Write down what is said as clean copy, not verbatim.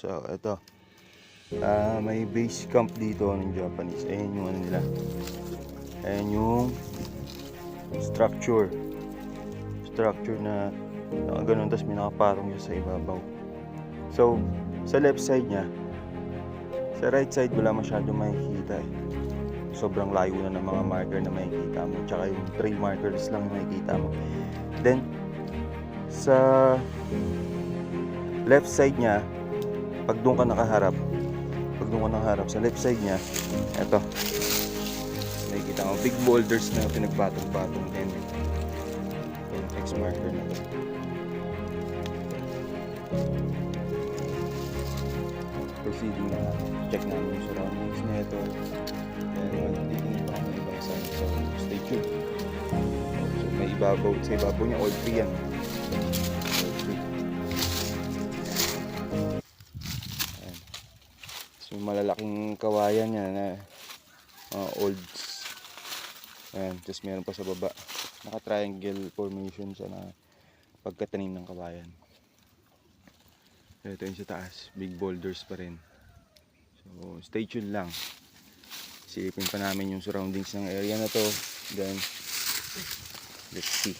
So, ito. May base camp dito ng Japanese. Ayan yung ano nila. Ayan yung structure. Structure na ganun. Tapos may nakaparong siya sa ibabaw. So, sa left side niya, sa right side wala masyadong makikita eh. Sobrang layo na ng mga marker na makikita mo. Tsaka yung 3 markers lang yung makikita mo. Then, sa left side niya, pag doon ka nakaharap, sa left side niya, eto, nakikita mo, big boulders na pinagpatong-patong din. Yung X marker na to. Proceeding na natin. Check namin yung surroundings na ito. And magtitingin pa kami ng ibang side. So, stay tuned. So, may ibabaw, sa ibabaw niya, all free yan. All free. Ayan. So, malalaking kawayan niya na olds. Ayan. Tapos meron pa sa baba. Naka-triangle formation siya na pagkatanim ng kawayan. Ito yung sa taas, big boulders pa rin. So, stay tuned lang. Silipin pa namin yung surroundings ng area na to. Then, let's see.